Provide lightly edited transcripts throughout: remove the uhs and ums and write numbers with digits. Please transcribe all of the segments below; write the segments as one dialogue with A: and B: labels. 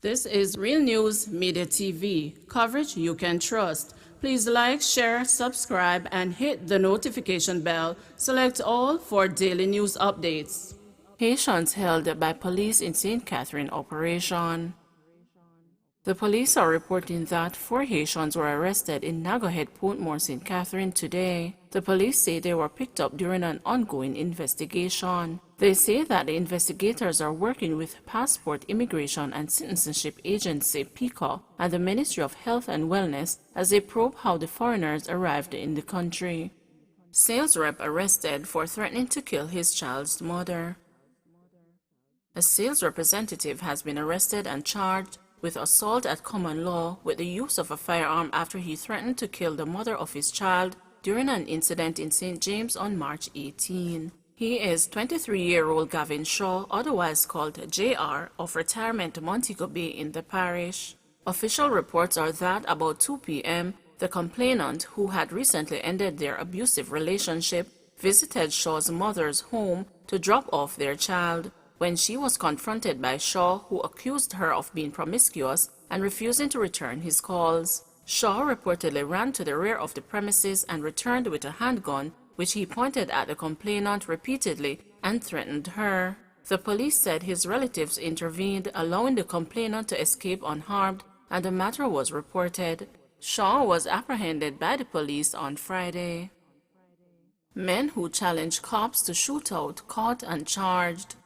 A: This is Real News Media TV, coverage you can trust. Please like, share, subscribe, and hit the notification bell. Select all for daily news updates. Haitians held by police in St. Catherine operation. The police are reporting that 4 Haitians were arrested in Nagahead, Portmore, St. Catherine today. The police say they were picked up during an ongoing investigation. They say that the investigators are working with Passport, Immigration and Citizenship Agency (PICA) and the Ministry of Health and Wellness as they probe how the foreigners arrived in the country. Sales rep arrested for threatening to kill his child's mother. A sales representative has been arrested and charged with assault at common law with the use of a firearm after he threatened to kill the mother of his child during an incident in St. James on March 18. He is 23-year-old Gavin Shaw, otherwise called JR, of retirement Montego Bay in the parish. Official reports are that about 2 p.m., the complainant, who had recently ended their abusive relationship, visited Shaw's mother's home to drop off their child. When she was confronted by Shaw, who accused her of being promiscuous and refusing to return his calls. Shaw reportedly ran to the rear of the premises and returned with a handgun, which he pointed at the complainant repeatedly and threatened her. The police said his relatives intervened, allowing the complainant to escape unharmed, and the matter was reported. Shaw was apprehended by the police on Friday. Men who challenged cops to shootout caught and charged.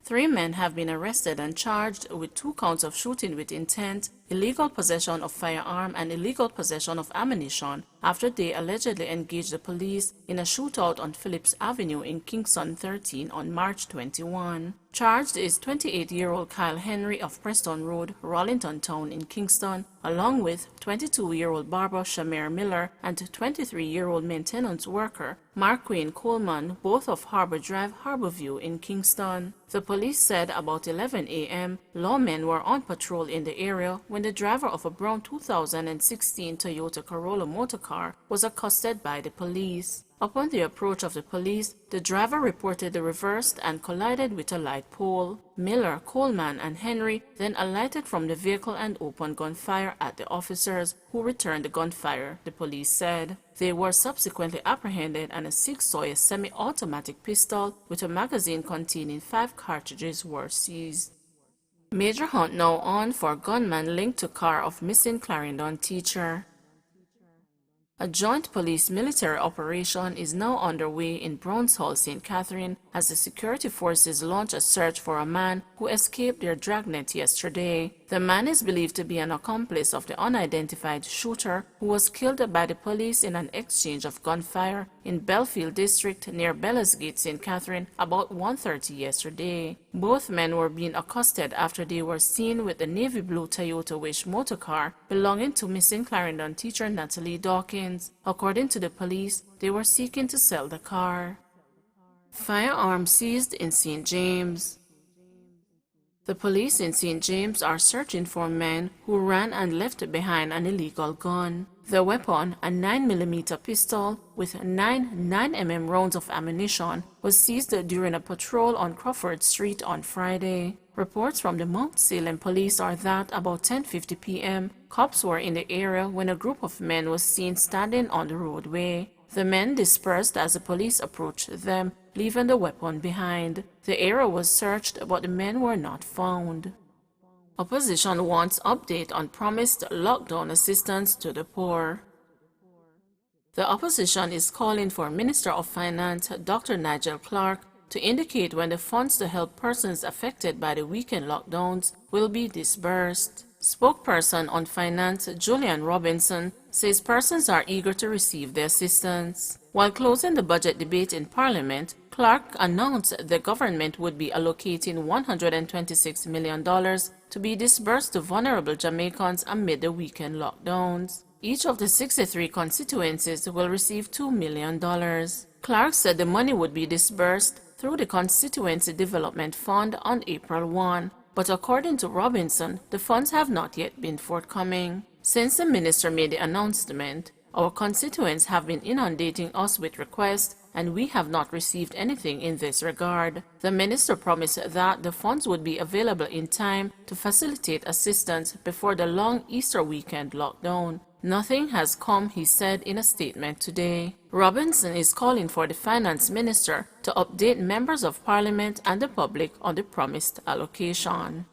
A: 3 men have been arrested and charged with 2 counts of shooting with intent, illegal possession of firearm, and illegal possession of ammunition after they allegedly engaged the police in a shootout on Phillips Avenue in Kingston 13 on March 21. Charged is 28-year-old Kyle Henry of Preston Road, Rollington Town in Kingston, along with 22-year-old Barbara Shamir Miller and 23-year-old maintenance worker Mark Wayne Coleman, both of Harbor Drive, Harborview in Kingston. The police said about 11 a.m., lawmen were on patrol in the area when the driver of a brown 2016 Toyota Corolla motorcar was accosted by the police. Upon the approach of the police, the driver reportedly reversed and collided with a light pole. Miller, Coleman, and Henry then alighted from the vehicle and opened gunfire at the officers, who returned the gunfire, the police said. They were subsequently apprehended and a 6-soy semi-automatic pistol with a magazine containing 5 cartridges were seized. Major hunt now on for gunman linked to car of missing Clarendon teacher. A joint police-military operation is now underway in Browns Hall, St. Catherine, as the security forces launch a search for a man who escaped their dragnet yesterday. The man is believed to be an accomplice of the unidentified shooter who was killed by the police in an exchange of gunfire in Belfield District near Bellas Gate, St. Catherine, about 1:30 yesterday. Both men were being accosted after they were seen with the navy blue Toyota Wish motorcar belonging to missing Clarendon teacher Natalie Dawkins. According to the police, they were seeking to sell the car. Firearm seized in St. James. The police in St. James are searching for men who ran and left behind an illegal gun. The weapon, a 9mm pistol with 9 9mm rounds of ammunition, was seized during a patrol on Crawford Street on Friday. Reports from the Mount Salem police are that about 10:50 p.m., cops were in the area when a group of men was seen standing on the roadway. The men dispersed as the police approached them, leaving the weapon behind. The area was searched, but the men were not found. Opposition wants update on promised lockdown assistance to the poor. The opposition is calling for Minister of Finance Dr. Nigel Clark to indicate when the funds to help persons affected by the weekend lockdowns will be disbursed. Spokesperson on Finance Julian Robinson says persons are eager to receive the assistance. While closing the budget debate in Parliament, Clark announced the government would be allocating $126 million to be disbursed to vulnerable Jamaicans amid the weekend lockdowns. Each of the 63 constituencies will receive $2 million. Clark said the money would be disbursed through the Constituency Development Fund on April 1, but according to Robinson, the funds have not yet been forthcoming. Since the minister made the announcement, our constituents have been inundating us with requests and we have not received anything in this regard. The minister promised that the funds would be available in time to facilitate assistance before the long Easter weekend lockdown. Nothing has come, he said in a statement today. Robinson is calling for the finance minister to update members of parliament and the public on the promised allocation.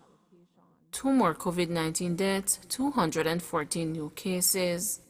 A: 2 more COVID-19 deaths, 214 new cases.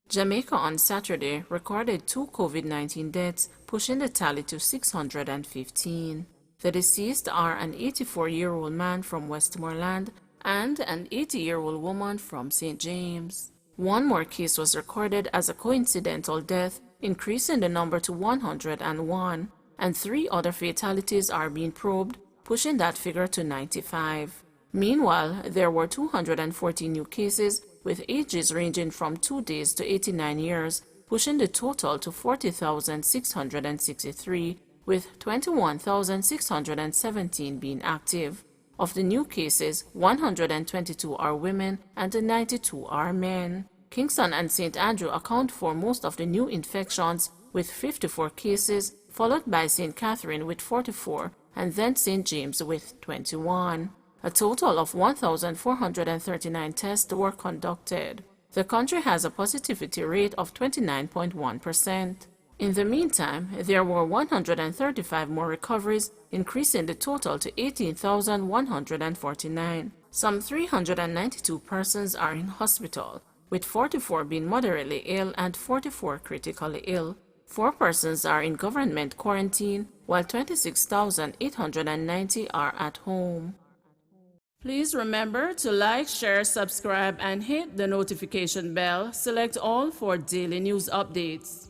A: Jamaica on Saturday recorded 2 COVID-19 deaths, pushing the tally to 615. The deceased are an 84-year-old man from Westmoreland and an 80-year-old woman from St. James. One more case was recorded as a coincidental death, increasing the number to 101, and 3 other fatalities are being probed, pushing that figure to 95. Meanwhile, there were 240 new cases with ages ranging from 2 days to 89 years, pushing the total to 40,663, with 21,617 being active. Of the new cases, 122 are women and 92 are men. Kingston and St. Andrew account for most of the new infections with 54 cases, followed by St. Catherine with 44 and then St. James with 21. A total of 1,439 tests were conducted. The country has a positivity rate of 29.1%. In the meantime, there were 135 more recoveries, increasing the total to 18,149. Some 392 persons are in hospital, with 44 being moderately ill and 44 critically ill. 4 persons are in government quarantine, while 26,890 are at home. Please remember to like, share, subscribe, and hit the notification bell. Select all for daily news updates.